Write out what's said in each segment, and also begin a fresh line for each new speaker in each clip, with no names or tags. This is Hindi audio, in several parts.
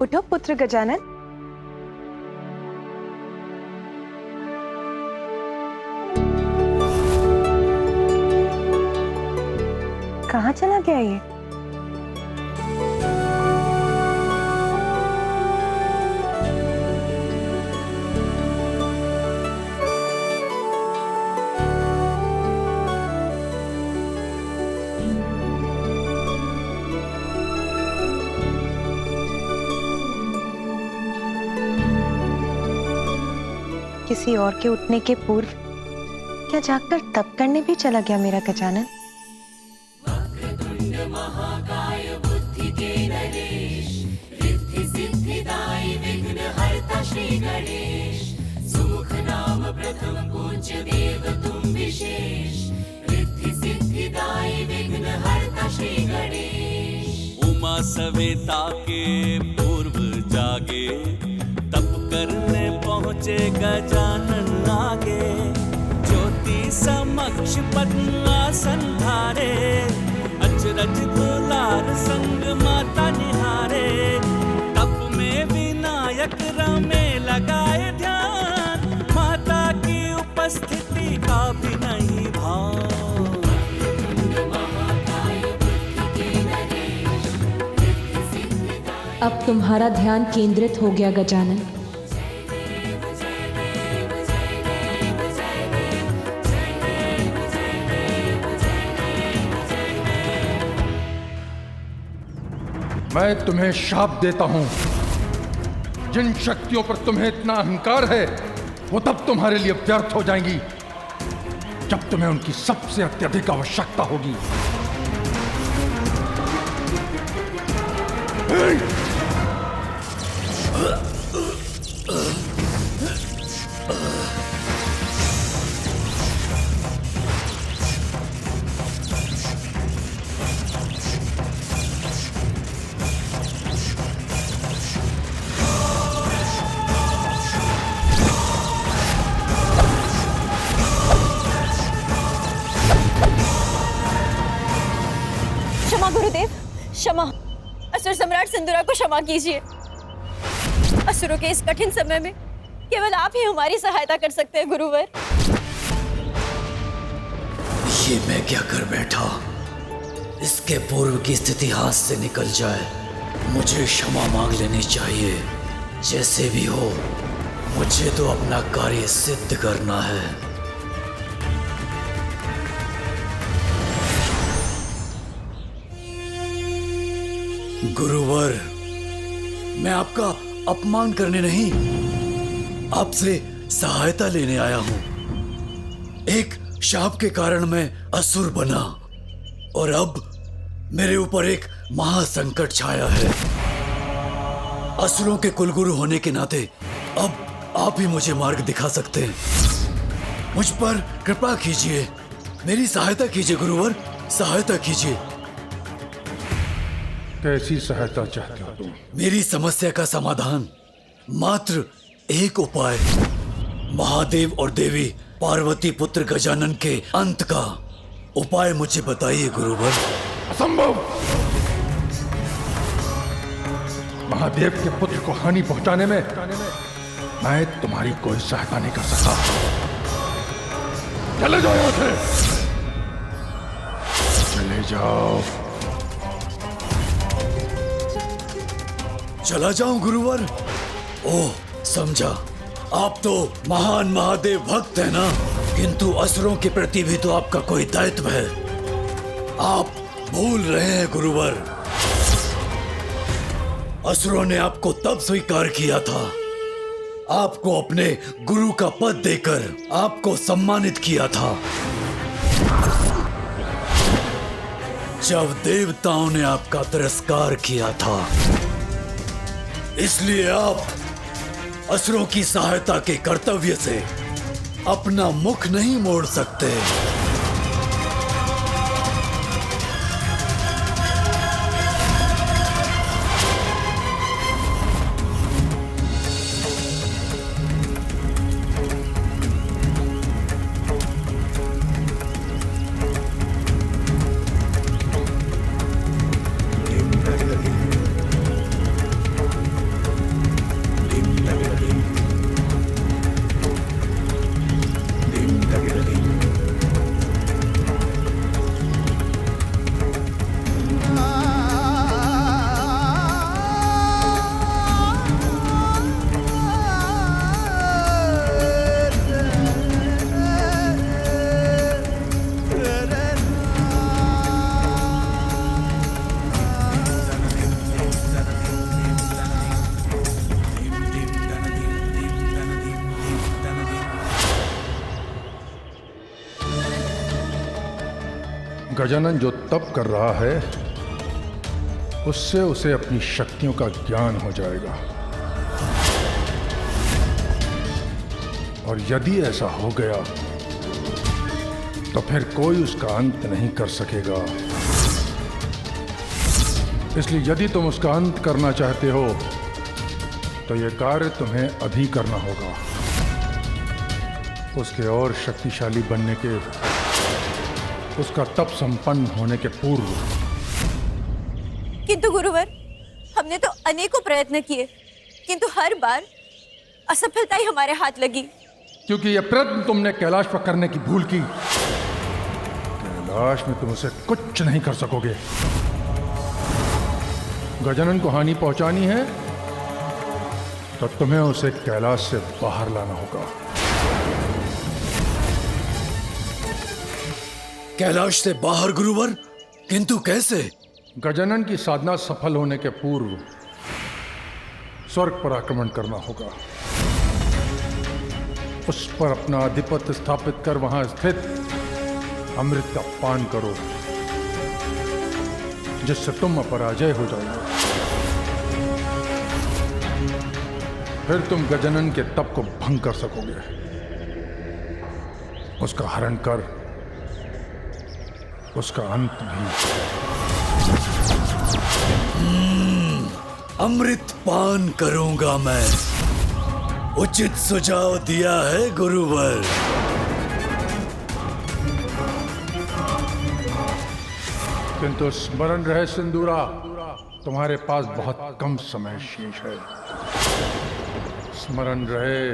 उठो पुत्र गजानन। कहाँ चला गया ये? किसी और के उठने के पूर्व क्या जागकर तप करने भी चला गया मेरा गजानन?
उमा सवेता के पूर्व जागे, तप करने पहुँचे गजानन आगे। ज्योति समक्ष पद्म आसन धारे, अचरज दुलार संग माता निहारे। तप में विनायक रमे लगाए ध्यान, माता की उपस्थिति का भी नहीं भान।
अब तुम्हारा ध्यान केंद्रित हो गया गजानन।
मैं तुम्हें शाप देता हूं। जिन शक्तियों पर तुम्हें इतना अहंकार है वो तब तुम्हारे लिए व्यर्थ हो जाएंगी जब तुम्हें उनकी सबसे अत्यधिक आवश्यकता होगी।
क्षमा गुरुदेव, क्षमा। असुर सम्राट सिंदूरा को क्षमा कीजिए। असुरों के इस कठिन समय में केवल आप ही हमारी सहायता कर सकते हैं गुरुवर।
ये मैं क्या कर बैठा? इसके पूर्व की स्थिति हाथ से निकल जाए, मुझे क्षमा मांग लेनी चाहिए। जैसे भी हो, मुझे तो अपना कार्य सिद्ध करना है। गुरुवर, मैं आपका अपमान करने नहीं, आपसे सहायता लेने आया हूं। एक शाप के कारण मैं असुर बना और अब मेरे ऊपर एक महासंकट छाया है। असुरों के कुलगुरु होने के नाते अब आप ही मुझे मार्ग दिखा सकते हैं। मुझ पर कृपा कीजिए, मेरी सहायता कीजिए गुरुवर, सहायता कीजिए।
कैसी सहायता चाहते हो तुम?
मेरी समस्या का समाधान, मात्र एक उपाय। महादेव और देवी पार्वती पुत्र गजानन के अंत का उपाय मुझे बताइए गुरुवर।
असंभव! महादेव के पुत्र को हानि पहुंचाने में मैं तुम्हारी कोई सहायता नहीं कर सकता। चले जाओ यहां से, चले जाओ।
चला जाऊं गुरुवर? ओह, समझा। आप तो महान महादेव भक्त हैं ना, किंतु असुरों के प्रति भी तो आपका कोई दायित्व है। आप भूल रहे हैं गुरुवर। असुरों ने आपको तब स्वीकार किया था, आपको अपने गुरु का पद देकर आपको सम्मानित किया था, जब देवताओं ने आपका तिरस्कार किया था। इसलिए आप असुरों की सहायता के कर्तव्य से अपना मुख नहीं मोड़ सकते।
गजानन जो तप कर रहा है उससे उसे अपनी शक्तियों का ज्ञान हो जाएगा, और यदि ऐसा हो गया तो फिर कोई उसका अंत नहीं कर सकेगा। इसलिए यदि तुम उसका अंत करना चाहते हो तो यह कार्य तुम्हें अभी करना होगा, उसके और शक्तिशाली बनने के, उसका तप संपन्न होने के पूर्व।
किंतु गुरुवर, हमने तो अनेकों प्रयत्न किए, किंतु हर बार असफलता ही हमारे हाथ लगी।
क्योंकि यह प्रयत्न तुमने कैलाश पर करने की भूल की। कैलाश में तुम उसे कुछ नहीं कर सकोगे। गजानन को हानि पहुंचानी है तो तुम्हें उसे कैलाश से बाहर लाना होगा।
कैलाश से बाहर गुरुवर? किंतु कैसे?
गजानन की साधना सफल होने के पूर्व स्वर्ग पर आक्रमण करना होगा, उस पर अपना आधिपत्य स्थापित कर वहां स्थित अमृत का पान करो, जिससे तुम अपराजय हो जाओगे। फिर तुम गजानन के तप को भंग कर सकोगे, उसका हरण कर उसका अंत भी।
अमृत पान करूंगा मैं। उचित सुझाव दिया है गुरुवर।
किंतु स्मरण रहे सिंदूरा, तुम्हारे पास बहुत कम समय शेष है। स्मरण रहे।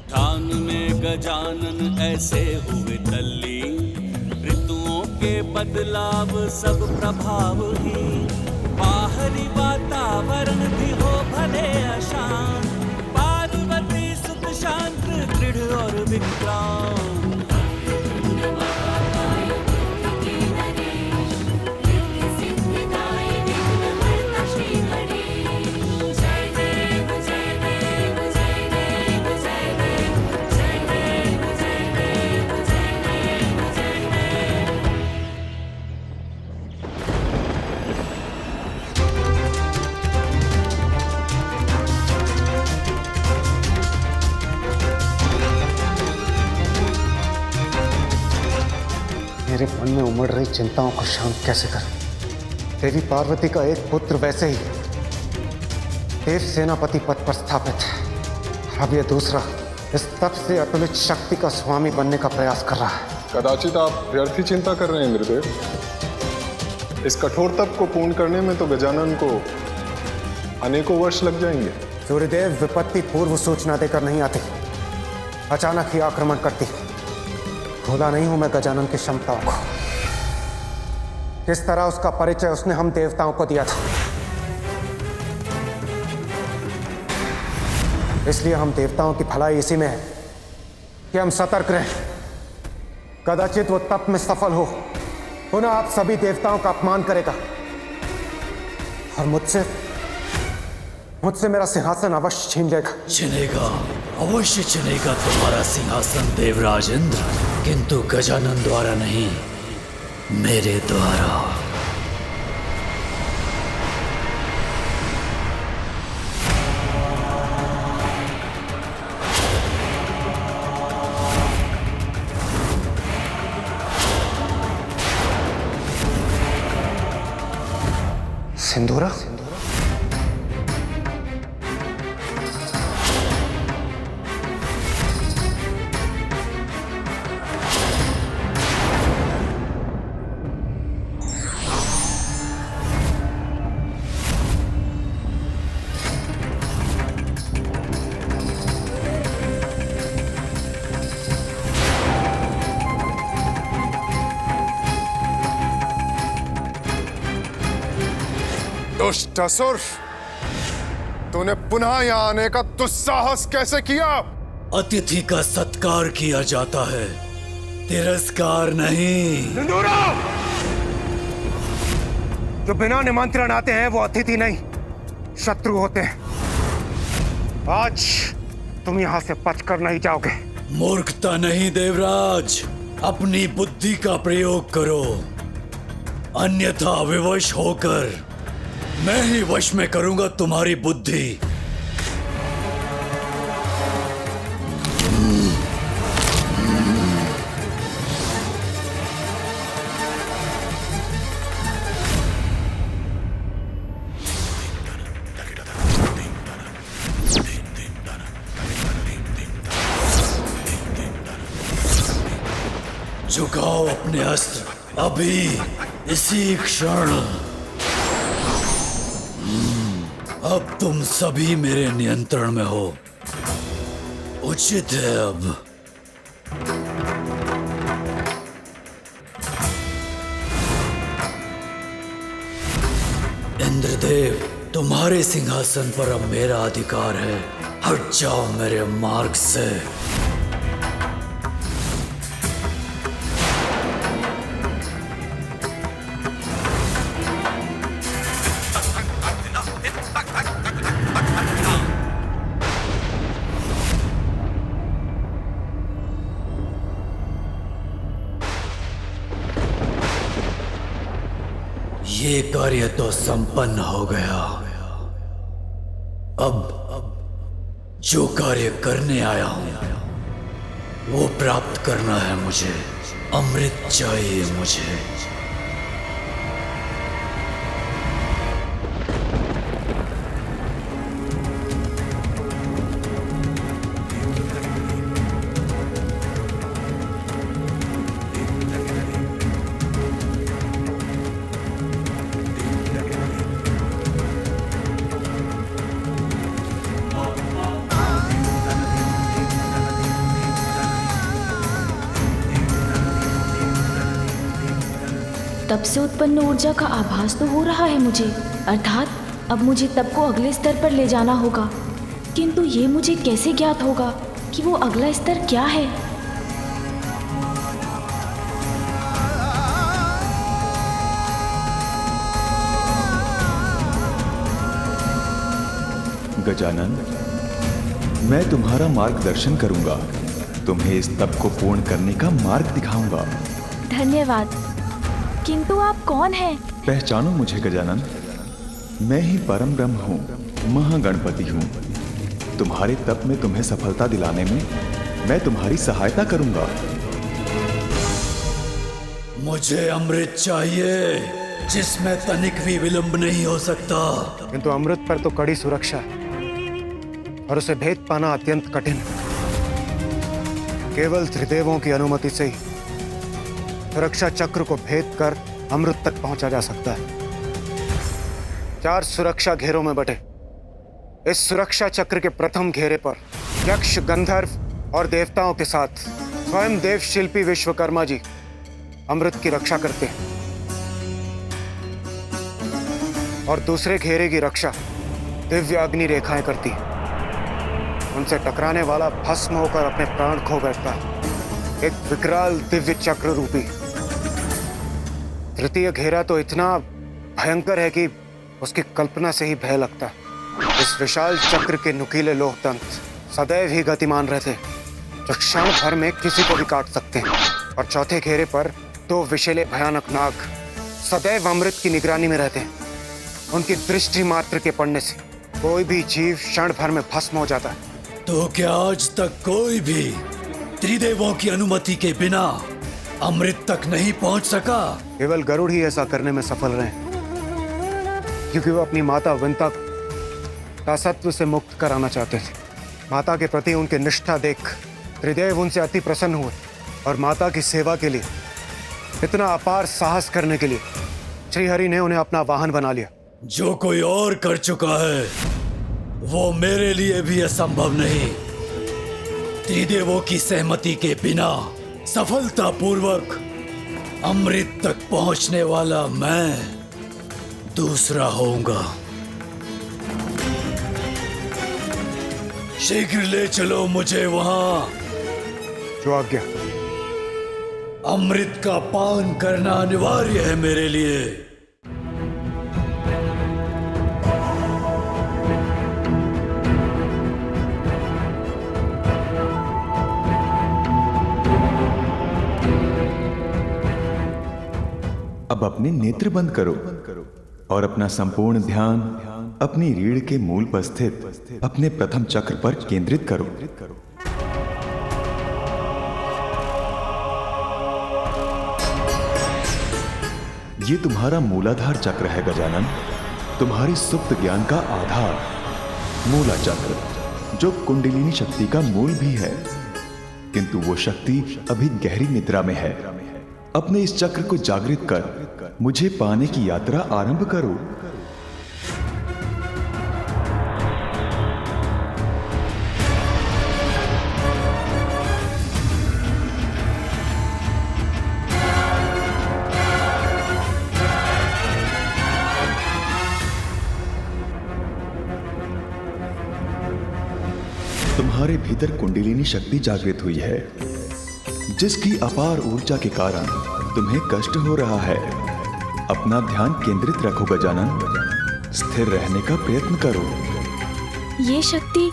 ध्यान में गजानन ऐसे हुए तल्ली, ऋतुओं के बदलाव सब प्रभाव ही। बाहरी वातावरण भी हो भले अशांत, पार्वती सुख शांत दृढ़ और विक्रांत।
मेरे मन में उमड़ रही चिंताओं को शांत कैसे करूं? देवी पार्वती का एक पुत्र वैसे ही देव सेनापति पद पर स्थापित है, अब ये दूसरा इस तप से अतुलित शक्ति का स्वामी बनने का प्रयास कर रहा है।
कदाचित आप व्यर्थ ही चिंता कर रहे हैं इंद्रदेव। इस कठोर तप को पूर्ण करने में तो गजानन को अनेकों वर्ष लग जाएंगे।
सूर्यदेव विपत्ति पूर्व सूचना देकर नहीं आती, अचानक ही आक्रमण करती। भूला नहीं हूं मैं गजानन की क्षमताओं को, किस तरह उसका परिचय उसने हम देवताओं को दिया था। इसलिए हम देवताओं की भलाई इसी में है कि हम सतर्क रहें। कदाचित वो तप में सफल हो, पुनः आप सभी देवताओं का अपमान करेगा और मुझसे मेरा सिंहासन अवश्य छीन लेगा।
छिनेगा, अवश्य छिनेगा तुम्हारा सिंहासन देवराज इंद्र, किंतु गजानन द्वारा नहीं, मेरे द्वारा।
सिंदूरा,
दुष्ट असुर, तूने पुनः यहाँ आने का दुस्साहस कैसे किया?
अतिथि का सत्कार किया जाता है, तिरस्कार नहीं।
जो बिना निमंत्रण आते हैं वो अतिथि नहीं, शत्रु होते हैं। आज तुम यहां से बचकर नहीं जाओगे।
मूर्खता नहीं देवराज, अपनी बुद्धि का प्रयोग करो, अन्यथा विवश होकर मैं ही वश में करूंगा तुम्हारी बुद्धि। झुकाओ अपने अस्त्र अभी, इसी क्षण। अब तुम सभी मेरे नियंत्रण में हो। उचित है अब। इंद्रदेव, तुम्हारे सिंहासन पर अब मेरा अधिकार है। हट जाओ मेरे मार्ग से। ये कार्य तो संपन्न हो गया। अब जो कार्य करने आया हूं वो प्राप्त करना है मुझे। अमृत चाहिए मुझे।
तब से उत्पन्न ऊर्जा का आभास तो हो रहा है मुझे, अर्थात अब मुझे तब को अगले स्तर पर ले जाना होगा। किंतु ये मुझे कैसे ज्ञात होगा कि वो अगला स्तर क्या है?
गजानन, मैं तुम्हारा मार्गदर्शन करूंगा। तुम्हें इस तप को पूर्ण करने का मार्ग दिखाऊंगा।
धन्यवाद। किंतु आप कौन हैं?
पहचानो मुझे गजानन। मैं ही परम ब्रह्म हूँ, महागणपति हूँ। तुम्हारे तप में तुम्हें सफलता दिलाने में मैं तुम्हारी सहायता करूंगा।
मुझे अमृत चाहिए, जिसमें तनिक भी विलंब नहीं हो सकता।
किंतु अमृत पर तो कड़ी सुरक्षा है और उसे भेद पाना अत्यंत कठिन है। केवल त्रिदेवों की अनुमति से ही सुरक्षा चक्र को भेद कर अमृत तक पहुंचा जा सकता है। 4 सुरक्षा घेरों में बटे इस सुरक्षा चक्र के प्रथम घेरे पर यक्ष, गंधर्व और देवताओं के साथ स्वयं देव शिल्पी विश्वकर्मा जी अमृत की रक्षा करते हैं और दूसरे घेरे की रक्षा दिव्य अग्नि रेखाएं करती है। उनसे टकराने वाला भस्म होकर अपने प्राण खो बैठता है। एक विकराल दिव्य चक्र रूपी तृतीय घेरा तो इतना भयंकर है कि उसकी कल्पना से ही भय लगता है। इस विशाल चक्र के नुकीले लोह तंत्र सदैव ही गतिमान रहते हैं, जो क्षण भर में किसी को भी काट सकते हैं। और चौथे घेरे पर 2 विषैले भयानक नाग सदैव अमृत की निगरानी में रहते हैं। उनकी दृष्टि मात्र के पड़ने से कोई भी जीव क्षण भर में भस्म हो जाता है।
तो क्या आज तक कोई भी त्रिदेवों की अनुमति के बिना अमृत तक नहीं पहुंच सका?
केवल गरुड़ ही ऐसा करने में सफल रहे, क्योंकि वो अपनी माता विंता का सत्व से मुक्त कराना चाहते थे। माता के प्रति उनकी निष्ठा देख त्रिदेव उनसे अति प्रसन्न हुए और माता की सेवा के लिए, इतना अपार साहस करने के लिए श्रीहरि ने उन्हें अपना वाहन बना लिया।
जो कोई और कर चुका है वो मेरे लिए भी असंभव नहीं। त्रिदेवों की सहमति के बिना सफलतापूर्वक अमृत तक पहुंचने वाला मैं दूसरा होऊंगा। शीघ्र ले चलो मुझे वहां।
जो आज्ञा।
अमृत का पान करना अनिवार्य है मेरे लिए।
अब अपने नेत्र बंद करो और अपना संपूर्ण ध्यान अपनी रीढ़ के मूल पर स्थित अपने प्रथम चक्र पर केंद्रित करो। ये तुम्हारा मूलाधार चक्र है गजानन, तुम्हारी सुप्त ज्ञान का आधार। मूला चक्र जो कुंडलिनी शक्ति का मूल भी है, किंतु वो शक्ति अभी गहरी निद्रा में है। अपने इस चक्र को जागृत कर मुझे पाने की यात्रा आरंभ करो। तुम्हारे भीतर कुंडलिनी शक्ति जागृत हुई है, जिसकी अपार ऊर्जा के कारण तुम्हें कष्ट हो रहा है। अपना ध्यान केंद्रित रखो गजानन, स्थिर रहने का प्रयत्न करो।
ये शक्ति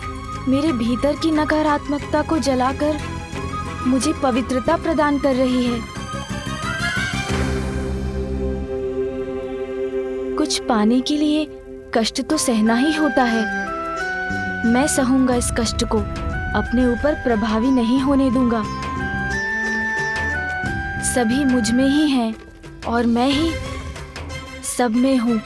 मेरे भीतर की नकारात्मकता को जलाकर मुझे पवित्रता प्रदान कर रही है। कुछ पाने के लिए कष्ट तो सहना ही होता है। मैं सहूंगा इस कष्ट को, अपने ऊपर प्रभावी नहीं होने दूंगा। सभी मुझ में ही हैं और मैं ही सब में हूं।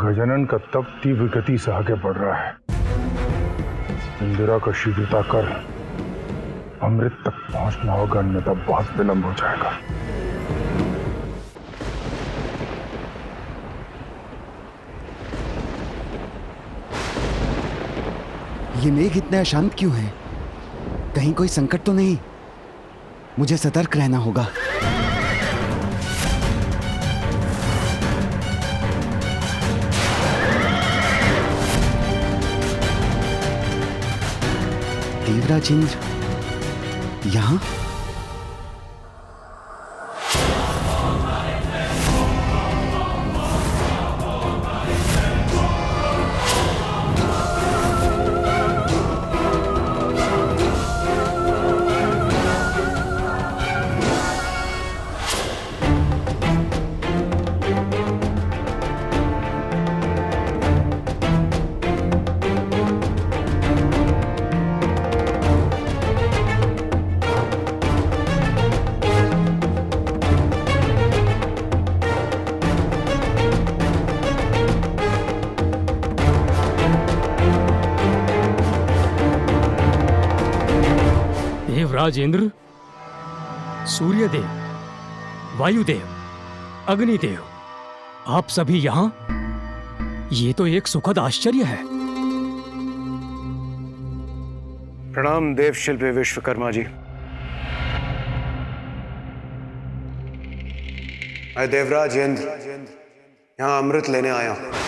गजानन का तप तीव्र गति से आगे बढ़ रहा है। इंदिरा को शीघ्रता कर अमृत तक पहुंचना होगा, अन्यथा बहुत विलंब हो जाएगा।
ये मेघ इतने अशांत क्यों है? कहीं कोई संकट तो नहीं? मुझे सतर्क रहना होगा। देवराज इंद्र यहां?
राजेंद्र, सूर्यदेव, वायुदेव, अग्निदेव, आप सभी यहां? ये तो एक सुखद आश्चर्य है।
प्रणाम देव शिल्पी विश्वकर्मा जी। मैं देवराज इंद्र यहां अमृत लेने आया हूं।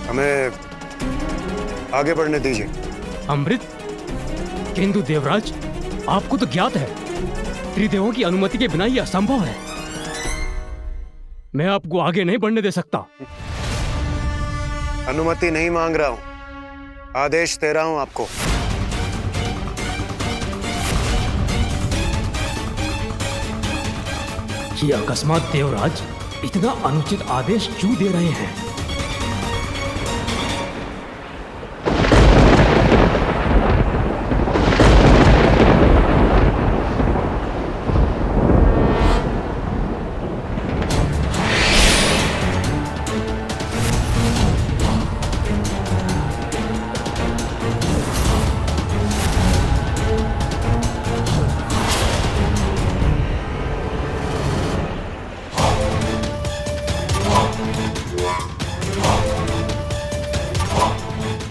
हमें आगे बढ़ने दीजिए।
अमृत? किंतु देवराज, आपको तो ज्ञात है त्रिदेवों की अनुमति के बिना यह असंभव है। मैं आपको आगे नहीं बढ़ने दे सकता।
अनुमति नहीं मांग रहा हूं, आदेश दे रहा हूं आपको।
ये अकस्मात देवराज इतना अनुचित आदेश क्यों दे रहे हैं?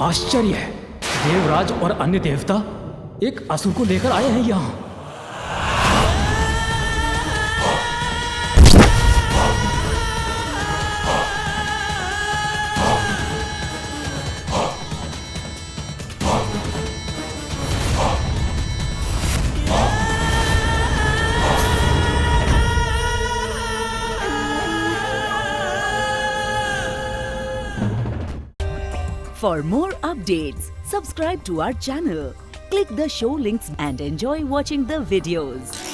आश्चर्य है, देवराज और अन्य देवता एक असुर को लेकर आए हैं यहाँ।
For more updates, subscribe to our channel, click the show links and enjoy watching the videos.